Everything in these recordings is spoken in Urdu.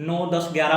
9, 10, 11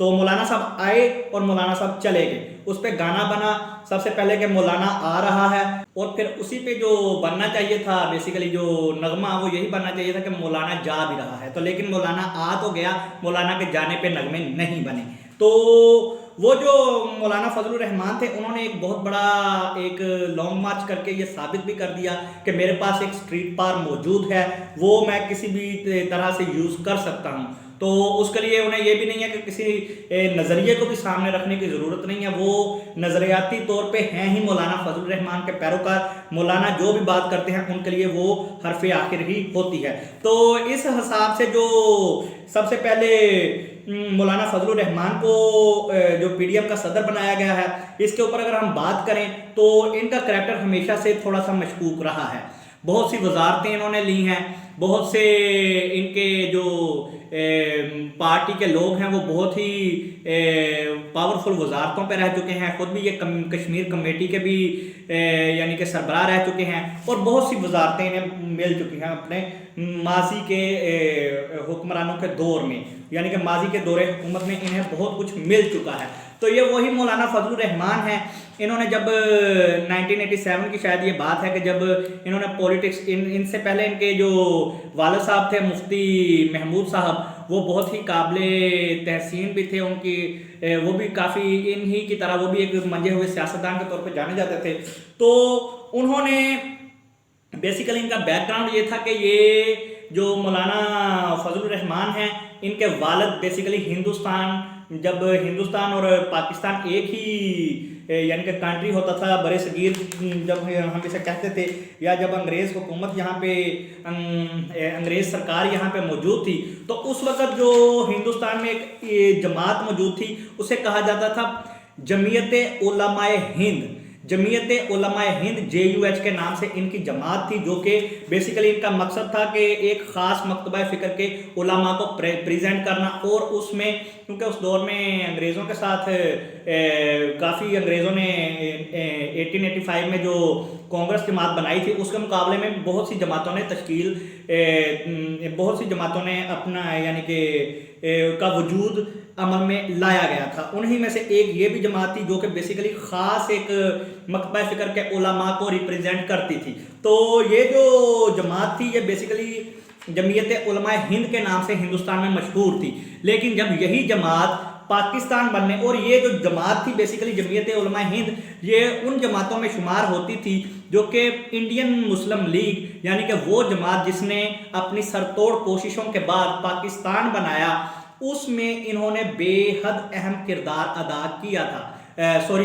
تو مولانا صاحب آئے اور مولانا صاحب چلے گئے. اس پہ گانا بنا سب سے پہلے کہ مولانا آ رہا ہے, اور پھر اسی پہ جو بننا چاہیے تھا بیسیکلی جو نغمہ وہ یہی بننا چاہیے تھا کہ مولانا جا بھی رہا ہے. تو لیکن مولانا آ تو گیا, مولانا کے جانے پہ نغمے نہیں بنے. تو وہ جو مولانا فضل الرحمان تھے انہوں نے ایک بہت بڑا ایک لانگ مارچ کر کے یہ ثابت بھی کر دیا کہ میرے پاس ایک اسٹریٹ پار موجود ہے, وہ میں کسی بھی طرح سے یوز کر سکتا ہوں. تو اس کے لیے انہیں یہ بھی نہیں ہے کہ کسی نظریے کو بھی سامنے رکھنے کی ضرورت نہیں ہے, وہ نظریاتی طور پہ ہیں ہی مولانا فضل الرحمان کے پیروکار. مولانا جو بھی بات کرتے ہیں ان کے لیے وہ حرف آخر ہی ہوتی ہے. تو اس حساب سے جو سب سے پہلے مولانا فضل الرحمان کو جو پی ڈی ایم کا صدر بنایا گیا ہے, اس کے اوپر اگر ہم بات کریں تو ان کا کریکٹر ہمیشہ سے تھوڑا سا مشکوک رہا ہے. بہت سی وزارتیں انہوں نے لی ہیں, بہت سے ان کے جو پارٹی کے لوگ ہیں وہ بہت ہی پاورفل وزارتوں پہ رہ چکے ہیں, خود بھی یہ کشمیر کمیٹی کے بھی یعنی کہ سربراہ رہ چکے ہیں, اور بہت سی وزارتیں انہیں مل چکی ہیں اپنے ماضی کے حکمرانوں کے دور میں, یعنی کہ ماضی کے دور حکومت میں انہیں بہت کچھ مل چکا ہے. تو یہ وہی مولانا فضل الرحمان ہیں. انہوں نے جب 1987 کی شاید یہ بات ہے کہ جب انہوں نے پولیٹکس ان سے پہلے ان کے جو والد صاحب تھے مفتی محمود صاحب, وہ بہت ہی قابل تحسین بھی تھے, ان کی وہ بھی کافی ان ہی کی طرح وہ بھی ایک منجے ہوئے سیاستدان کے طور پہ جانے جاتے تھے. تو انہوں نے بیسیکلی ان کا بیک گراؤنڈ یہ تھا کہ یہ جو مولانا فضل الرحمان ہیں ان کے والد بیسیکلی جب ہندوستان اور پاکستان ایک ہی یعنی کہ کنٹری ہوتا تھا, برے صغیر جب ہم اسے کہتے تھے, یا جب انگریز حکومت یہاں پہ انگریز سرکار یہاں پہ موجود تھی, تو اس وقت جو ہندوستان میں ایک جماعت موجود تھی اسے کہا جاتا تھا جمعیت علماء ہند. جمعیت علماء ہند JUH کے نام سے ان کی جماعت تھی, جو کہ بیسیکلی ان کا مقصد تھا کہ ایک خاص مکتبہ فکر کے علماء کو پریزنٹ کرنا. اور اس میں کیونکہ اس دور میں انگریزوں کے ساتھ کافی انگریزوں نے 1885 میں جو کانگریس جماعت بنائی تھی اس کے مقابلے میں بہت سی جماعتوں نے اپنا یعنی کہ کا وجود عمل میں لایا گیا تھا. انہی میں سے ایک یہ بھی جماعت تھی جو کہ بیسیکلی خاص ایک مکتبہ فکر کے علماء کو ریپریزنٹ کرتی تھی. تو یہ جو جماعت تھی یہ بیسیکلی جمعیت علماء ہند کے نام سے ہندوستان میں مشہور تھی. لیکن جب یہی جماعت پاکستان بننے, اور یہ جو جماعت تھی بیسیکلی جمعیت علماء ہند, یہ ان جماعتوں میں شمار ہوتی تھی جو کہ انڈین مسلم لیگ یعنی کہ وہ جماعت جس نے اپنی سرتوڑ کوششوں کے بعد پاکستان بنایا, اس میں انہوں نے بے حد اہم کردار ادا کیا تھا.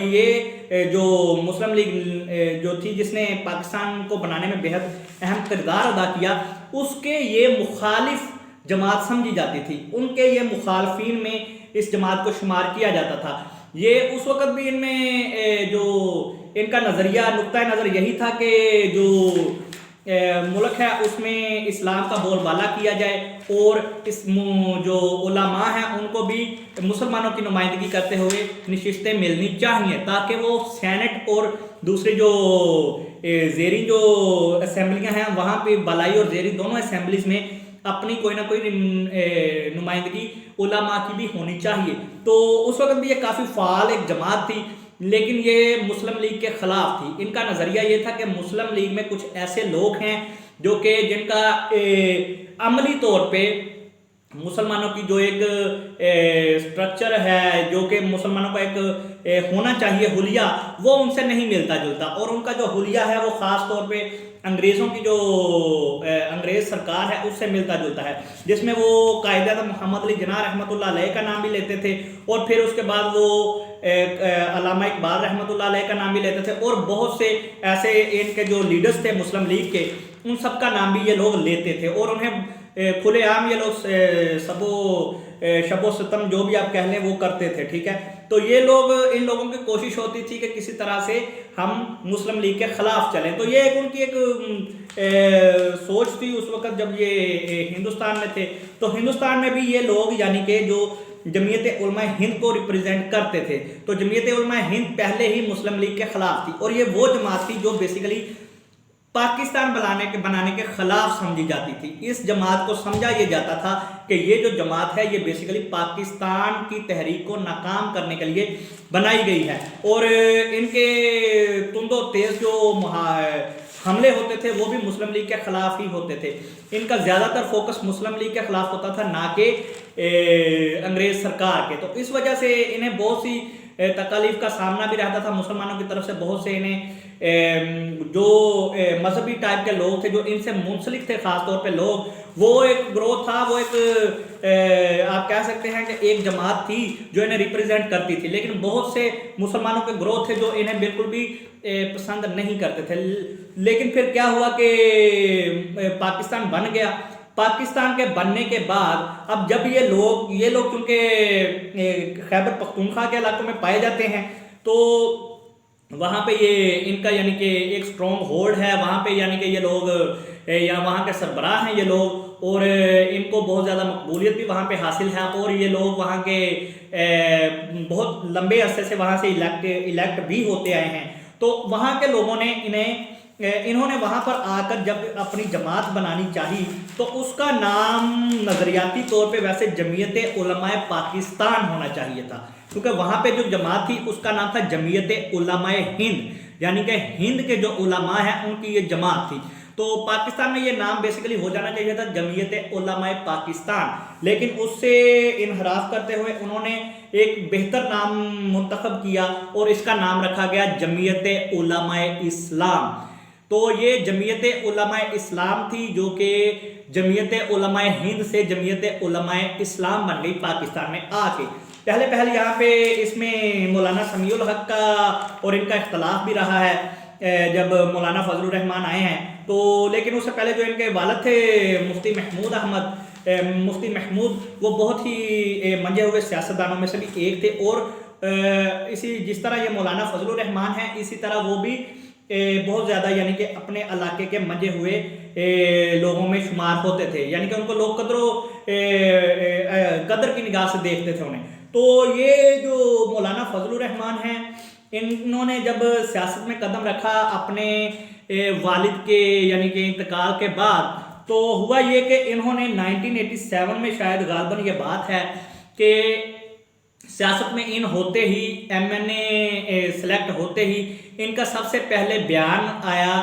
یہ جو مسلم لیگ جو تھی جس نے پاکستان کو بنانے میں بے حد اہم کردار ادا کیا, اس کے یہ مخالف جماعت سمجھی جاتی تھی. ان کے یہ مخالفین میں اس جماعت کو شمار کیا جاتا تھا. یہ اس وقت بھی ان میں جو ان کا نظریہ نقطہ نظر یہی تھا کہ جو ملک ہے اس میں اسلام کا بول بالا کیا جائے, اور اس جو علماء ہیں ان کو بھی مسلمانوں کی نمائندگی کرتے ہوئے نشستیں ملنی چاہیے, تاکہ وہ سینٹ اور دوسری جو زیریں جو اسمبلیاں ہیں وہاں پہ بالائی اور زیریں دونوں اسمبلیز میں اپنی کوئی نہ کوئی نمائندگی علماء کی بھی ہونی چاہیے. تو اس وقت بھی یہ کافی فعال ایک جماعت تھی, لیکن یہ مسلم لیگ کے خلاف تھی. ان کا نظریہ یہ تھا کہ مسلم لیگ میں کچھ ایسے لوگ ہیں جو کہ جن کا عملی طور پہ مسلمانوں کی جو ایک سٹرکچر ہے, جو کہ مسلمانوں کا ایک ہونا چاہیے حلیہ, وہ ان سے نہیں ملتا جلتا. اور ان کا جو حلیہ ہے وہ خاص طور پہ انگریزوں کی جو انگریز سرکار ہے اس سے ملتا جلتا ہے, جس میں وہ قائد اعظم محمد علی جناح رحمۃ اللہ علیہ کا نام بھی لیتے تھے, اور پھر اس کے بعد وہ علامہ اقبال رحمۃ اللہ علیہ کا نام بھی لیتے تھے, اور بہت سے ایسے ان کے جو لیڈرز تھے مسلم لیگ کے ان سب کا نام بھی یہ لوگ لیتے تھے. اور انہیں کھلے عام یہ لوگ شب و ستم جو بھی آپ کہہ لیں وہ کرتے تھے, ٹھیک ہے. تو یہ لوگ ان لوگوں کی کوشش ہوتی تھی کہ کسی طرح سے ہم مسلم لیگ کے خلاف چلیں. تو یہ ایک ان کی ایک سوچ تھی اس وقت جب یہ ہندوستان میں تھے. تو ہندوستان میں بھی یہ لوگ یعنی کہ جو جمعیت علماء ہند کو ریپریزنٹ کرتے تھے, تو جمعیت علماء ہند پہلے ہی مسلم لیگ کے خلاف تھی, اور یہ وہ جماعت تھی جو بیسیکلی پاکستان بنانے کے خلاف سمجھی جاتی تھی. اس جماعت کو سمجھا یہ جاتا تھا کہ یہ جو جماعت ہے یہ بیسیکلی پاکستان کی تحریک کو ناکام کرنے کے لیے بنائی گئی ہے, اور ان کے تند و تیز جو حملے ہوتے تھے وہ بھی مسلم لیگ کے خلاف ہی ہوتے تھے. ان کا زیادہ تر فوکس مسلم لیگ کے خلاف ہوتا تھا, نہ کہ انگریز سرکار کے. تو اس وجہ سے انہیں بہت سی تکالیف کا سامنا بھی رہتا تھا مسلمانوں کی طرف سے. بہت سے انہیں جو مذہبی ٹائپ کے لوگ تھے جو ان سے منسلک تھے, خاص طور پہ لوگ, وہ ایک گروہ تھا, وہ ایک آپ کہہ سکتے ہیں کہ ایک جماعت تھی جو انہیں ریپرزینٹ کرتی تھی. لیکن بہت سے مسلمانوں کے گروہ تھے جو انہیں بالکل بھی پسند نہیں کرتے تھے. لیکن پھر کیا ہوا کہ پاکستان بن گیا. پاکستان کے بننے کے بعد اب جب یہ لوگ کیونکہ خیبر پختونخوا کے علاقوں میں پائے جاتے ہیں, تو وہاں پہ یہ ان کا یعنی کہ ایک سٹرونگ ہولڈ ہے وہاں پہ, یعنی کہ یہ لوگ یا وہاں کے سربراہ ہیں یہ لوگ, اور ان کو بہت زیادہ مقبولیت بھی وہاں پہ حاصل ہے, اور یہ لوگ وہاں کے بہت لمبے عرصے سے وہاں سے الیکٹ بھی ہوتے آئے ہیں. تو وہاں کے لوگوں نے انہوں نے وہاں پر آ کر جب اپنی جماعت بنانی چاہی تو اس کا نام نظریاتی طور پہ ویسے جمعیت علماء پاکستان ہونا چاہیے تھا, کیونکہ وہاں پہ جو جماعت تھی اس کا نام تھا جمعیت علماء ہند, یعنی کہ ہند کے جو علماء ہیں ان کی یہ جماعت تھی. تو پاکستان میں یہ نام بیسیکلی ہو جانا چاہیے تھا جمعیت علماء پاکستان, لیکن اس سے انحراف کرتے ہوئے انہوں نے ایک بہتر نام منتخب کیا اور اس کا نام رکھا گیا جمعیت علماء اسلام. تو یہ جمعیت علماء اسلام تھی جو کہ جمعیت علماء ہند سے جمعیت علماء اسلام بن گئی پاکستان میں آ کے. پہلے یہاں پہ اس میں مولانا سمیع الحق کا اور ان کا اختلاف بھی رہا ہے جب مولانا فضل الرحمان آئے ہیں. تو لیکن اس سے پہلے جو ان کے والد تھے مفتی محمود احمد, مفتی محمود وہ بہت ہی منجے ہوئے سیاستدانوں میں سے بھی ایک تھے, اور جس طرح یہ مولانا فضل الرحمان ہیں اسی طرح وہ بھی بہت زیادہ یعنی کہ اپنے علاقے کے منجے ہوئے لوگوں میں شمار ہوتے تھے, یعنی کہ ان کو لوگ قدر کی نگاہ سے دیکھتے تھے انہیں. تو یہ جو مولانا فضل الرحمان ہیں انہوں نے جب سیاست میں قدم رکھا اپنے والد کے یعنی کہ انتقال کے بعد, تو ہوا یہ کہ انہوں نے 1987 میں شاید غالباً یہ بات ہے کہ سیاست میں ان ہوتے ہی ایم این اے سلیکٹ ہوتے ہی ان کا سب سے پہلے بیان آیا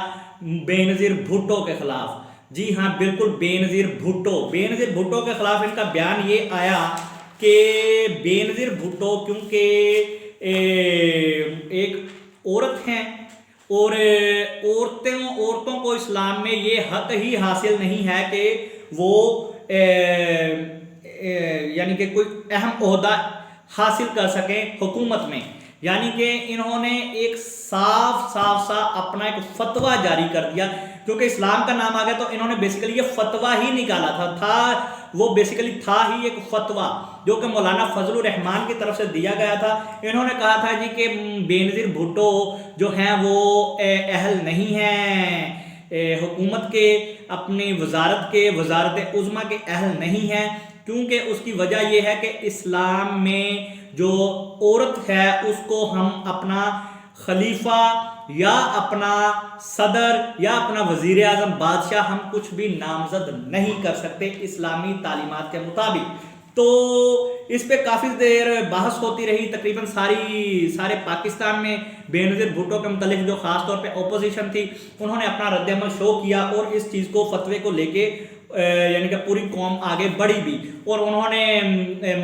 بے نظیر بھٹو کے خلاف. جی ہاں بالکل, بے نظیر بھٹو کے خلاف ان کا بیان یہ آیا کہ بے نظیر بھٹو کیونکہ ایک عورت ہیں اور عورتوں کو اسلام میں یہ حق ہی حاصل نہیں ہے کہ وہ یعنی کہ کوئی اہم عہدہ حاصل کر سکیں حکومت میں. یعنی کہ انہوں نے ایک صاف سا اپنا ایک فتویٰ جاری کر دیا, کیونکہ اسلام کا نام آ گیا تو انہوں نے بیسیکلی یہ فتویٰ ہی نکالا تھا وہ بیسیکلی تھا ہی ایک فتویٰ جو کہ مولانا فضل الرحمان کی طرف سے دیا گیا تھا. انہوں نے کہا تھا جی کہ بے نظیر بھٹو جو ہیں وہ اہل نہیں ہیں حکومت کے, اپنی وزارت عظمیٰ کے اہل نہیں ہیں, کیونکہ اس کی وجہ یہ ہے کہ اسلام میں جو عورت ہے اس کو ہم اپنا خلیفہ یا اپنا صدر یا اپنا وزیر اعظم بادشاہ ہم کچھ بھی نامزد نہیں کر سکتے اسلامی تعلیمات کے مطابق. تو اس پہ کافی دیر بحث ہوتی رہی, تقریباً سارے پاکستان میں بے نظیر بھٹو کے متعلق جو خاص طور پہ اپوزیشن تھی انہوں نے اپنا رد عمل شو کیا اور اس چیز کو فتوے کو لے کے یعنی کہ پوری قوم آگے بڑھی بھی, اور انہوں نے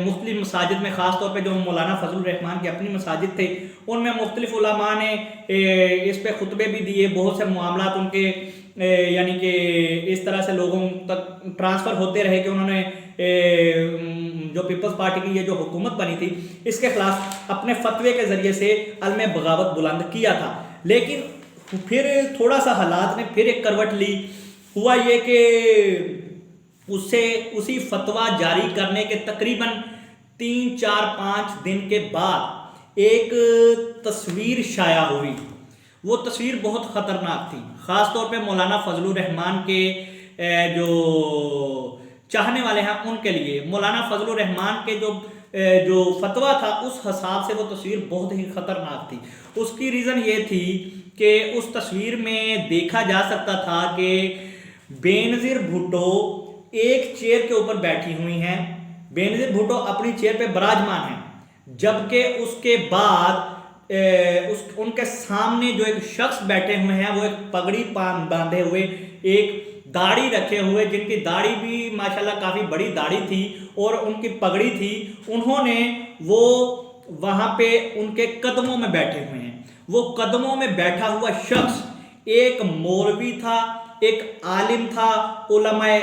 مختلف مساجد میں خاص طور پہ جو مولانا فضل الرحمان کی اپنی مساجد تھے ان میں مختلف علماء نے اس پہ خطبے بھی دیے. بہت سے معاملات ان کے یعنی کہ اس طرح سے لوگوں تک ٹرانسفر ہوتے رہے کہ انہوں نے جو پیپلز پارٹی کی یہ جو حکومت بنی تھی اس کے خلاف اپنے فتوے کے ذریعے سے علم بغاوت بلند کیا تھا. لیکن پھر تھوڑا سا حالات نے پھر ایک کروٹ لی. ہوا یہ کہ اسی فتویٰ جاری کرنے کے تقریباً 3-4-5 دن کے بعد ایک تصویر شائع ہوئی. وہ تصویر بہت خطرناک تھی, خاص طور پہ مولانا فضل الرحمان کے جو چاہنے والے ہیں ان کے لیے. مولانا فضل الرحمان کے جو فتویٰ تھا اس حساب سے وہ تصویر بہت ہی خطرناک تھی. اس کی ریزن یہ تھی کہ اس تصویر میں دیکھا جا سکتا تھا کہ بینظیر بھٹو ایک چیئر کے اوپر بیٹھی ہوئی ہیں، بینظیر بھٹو اپنی چیئر پہ براجمان ہیں، جبکہ اس کے بعد ان کے سامنے جو ایک شخص بیٹھے ہوئے ہیں وہ ایک پگڑی باندھے ہوئے، ایک داڑھی رکھے ہوئے، جن کی داڑھی بھی ماشاءاللہ کافی بڑی داڑھی تھی اور ان کی پگڑی تھی، انہوں نے وہ وہاں پہ ان کے قدموں میں بیٹھے ہوئے ہیں۔ وہ قدموں میں بیٹھا ہوا شخص ایک مولوی تھا، ایک عالم تھا، علماء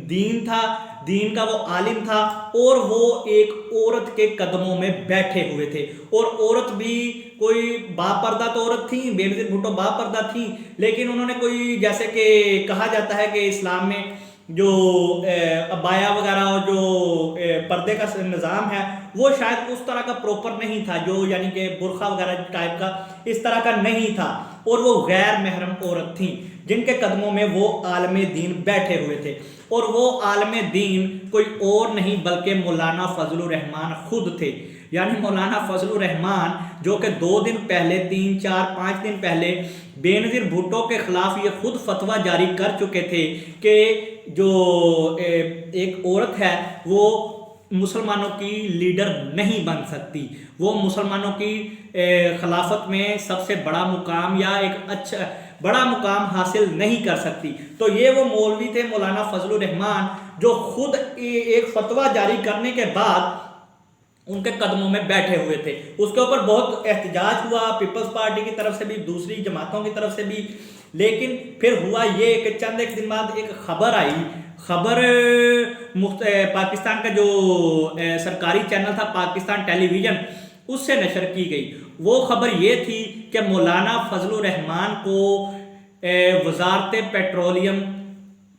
دین تھا، دین کا وہ عالم تھا، اور وہ ایک عورت کے قدموں میں بیٹھے ہوئے تھے، اور عورت بھی کوئی باپردہ تو عورت تھیں، بینظیر بھٹو باپردہ تھیں، لیکن انہوں نے کوئی، جیسے کہ کہا جاتا ہے کہ اسلام میں جو عبایا وغیرہ اور جو پردے کا نظام ہے وہ شاید اس طرح کا پروپر نہیں تھا، جو یعنی کہ برقع وغیرہ ٹائپ کا اس طرح کا نہیں تھا، اور وہ غیر محرم عورت تھیں جن کے قدموں میں وہ عالم دین بیٹھے ہوئے تھے، اور وہ عالم دین کوئی اور نہیں بلکہ مولانا فضل الرحمان خود تھے۔ یعنی مولانا فضل الرحمان جو کہ 2 دن پہلے، 3 4 5 دن پہلے بینظیر بھٹو کے خلاف یہ خود فتویٰ جاری کر چکے تھے کہ جو ایک عورت ہے وہ مسلمانوں کی لیڈر نہیں بن سکتی، وہ مسلمانوں کی خلافت میں سب سے بڑا مقام یا ایک اچھا بڑا مقام حاصل نہیں کر سکتی۔ تو یہ وہ مولوی تھے مولانا فضل الرحمان جو خود ایک فتویٰ جاری کرنے کے بعد ان کے قدموں میں بیٹھے ہوئے تھے۔ اس کے اوپر بہت احتجاج ہوا، پیپلز پارٹی کی طرف سے بھی، دوسری جماعتوں کی طرف سے بھی، لیکن پھر ہوا یہ کہ چند ایک دن بعد ایک خبر آئی، خبر پاکستان کا جو سرکاری چینل تھا پاکستان ٹیلی ویژن، اس سے نشر کی گئی۔ وہ خبر یہ تھی کہ مولانا فضل الرحمان کو وزارت پیٹرولیم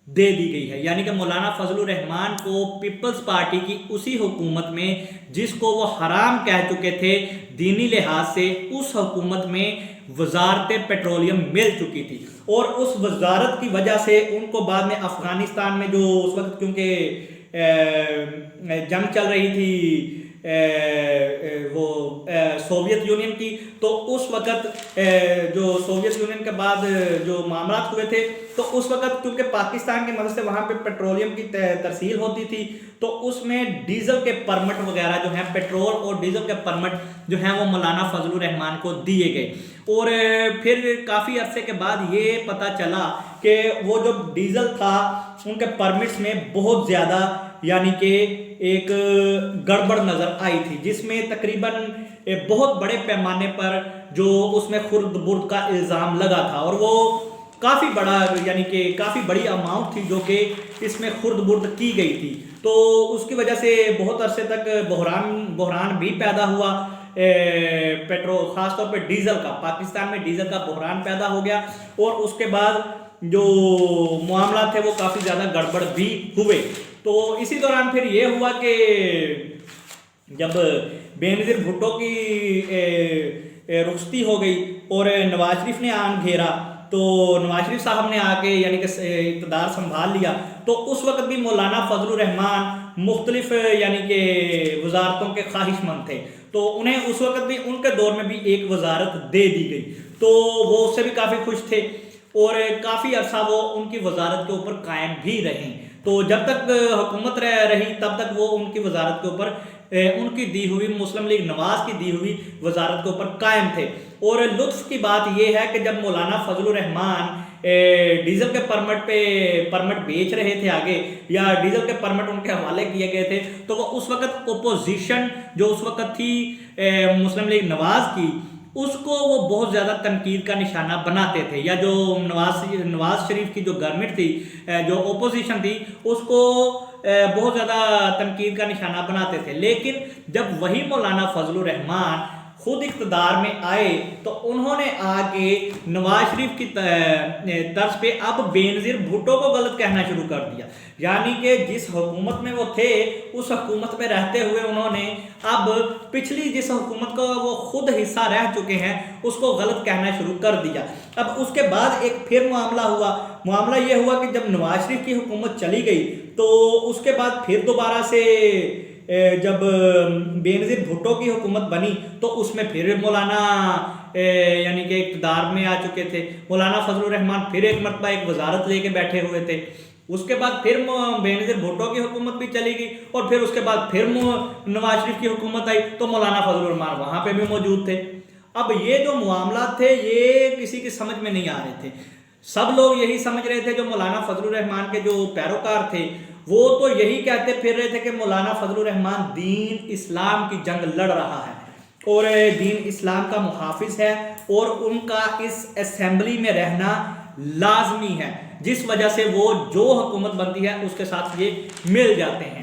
دے دی گئی ہے، یعنی کہ مولانا فضل الرحمان کو پیپلز پارٹی کی اسی حکومت میں جس کو وہ حرام کہہ چکے تھے دینی لحاظ سے، اس حکومت میں وزارت پیٹرولیم مل چکی تھی، اور اس وزارت کی وجہ سے ان کو بعد میں افغانستان میں جو اس وقت کیونکہ جنگ چل رہی تھی وہ سوویت یونین کی، تو اس وقت جو سوویت یونین کے بعد جو معاملات ہوئے تھے، تو اس وقت کیونکہ پاکستان کی مدد سے وہاں پہ پیٹرولیم کی ترسیل ہوتی تھی، تو اس میں ڈیزل کے پرمٹ وغیرہ جو ہیں، پیٹرول اور ڈیزل کے پرمٹ جو ہیں وہ مولانا فضل الرحمان کو دیے گئے، اور پھر کافی عرصے کے بعد یہ پتہ چلا کہ وہ جو ڈیزل تھا ان کے پرمٹس میں بہت زیادہ یعنی کہ ایک گڑبڑ نظر آئی تھی، جس میں تقریباً بہت بڑے پیمانے پر جو اس میں خرد برد کا الزام لگا تھا، اور وہ کافی بڑا یعنی کہ کافی بڑی اماؤنٹ تھی جو کہ اس میں خرد برد کی گئی تھی، تو اس کی وجہ سے بہت عرصے تک بحران بھی پیدا ہوا، پیٹرول خاص طور پہ ڈیزل کا، پاکستان میں ڈیزل کا بحران پیدا ہو گیا، اور اس کے بعد جو معاملات تھے وہ کافی زیادہ گڑبڑ بھی ہوئے۔ تو اسی دوران پھر یہ ہوا کہ جب بینظیر بھٹو کی رخصتی ہو گئی اور نواز شریف نے آن گھیرا، تو نواز شریف صاحب نے آ کے یعنی کہ اقتدار سنبھال لیا، تو اس وقت بھی مولانا فضل الرحمان مختلف یعنی کہ وزارتوں کے خواہش مند تھے، تو انہیں اس وقت بھی ان کے دور میں بھی ایک وزارت دے دی گئی، تو وہ اس سے بھی کافی خوش تھے، اور کافی عرصہ وہ ان کی وزارت کے اوپر قائم بھی رہیں، تو جب تک حکومت رہی تب تک وہ ان کی وزارت کے اوپر ان کی دی ہوئی مسلم لیگ نواز کی دی ہوئی وزارت کے اوپر قائم تھے۔ اور لطف کی بات یہ ہے کہ جب مولانا فضل الرحمان ڈیزل کے پرمٹ بیچ رہے تھے آگے، یا ڈیزل کے پرمٹ ان کے حوالے کیے گئے تھے، تو وہ اس وقت اپوزیشن جو اس وقت تھی مسلم لیگ نواز کی، اس کو وہ بہت زیادہ تنقید کا نشانہ بناتے تھے، یا جو نواز شریف کی جو گورنمنٹ تھی، جو اپوزیشن تھی، اس کو بہت زیادہ تنقید کا نشانہ بناتے تھے، لیکن جب وہی مولانا فضل الرحمان خود اقتدار میں آئے تو انہوں نے آ کے نواز شریف کی طرز پہ اب بینظیر بھٹو کو غلط کہنا شروع کر دیا، یعنی کہ جس حکومت میں وہ تھے اس حکومت میں رہتے ہوئے انہوں نے اب پچھلی جس حکومت کا وہ خود حصہ رہ چکے ہیں اس کو غلط کہنا شروع کر دیا۔ اب اس کے بعد ایک پھر معاملہ یہ ہوا کہ جب نواز شریف کی حکومت چلی گئی تو اس کے بعد پھر دوبارہ سے جب بے نظیر بھٹو کی حکومت بنی تو اس میں پھر مولانا یعنی کہ اقتدار میں آ چکے تھے، مولانا فضل الرحمان پھر ایک مرتبہ ایک وزارت لے کے بیٹھے ہوئے تھے، اس کے بعد پھر بے نظیر بھٹو کی حکومت بھی چلی گئی، اور پھر اس کے بعد پھر نواز شریف کی حکومت آئی تو مولانا فضل الرحمان وہاں پہ بھی موجود تھے۔ اب یہ جو معاملات تھے یہ کسی کی سمجھ میں نہیں آ رہے تھے، سب لوگ یہی سمجھ رہے تھے، جو مولانا فضل الرحمان کے جو پیروکار تھے وہ تو یہی کہتے پھر رہے تھے کہ مولانا فضل الرحمان دین اسلام کی جنگ لڑ رہا ہے اور دین اسلام کا محافظ ہے، اور ان کا اس اسمبلی میں رہنا لازمی ہے، جس وجہ سے وہ جو حکومت بنتی ہے اس کے ساتھ یہ مل جاتے ہیں۔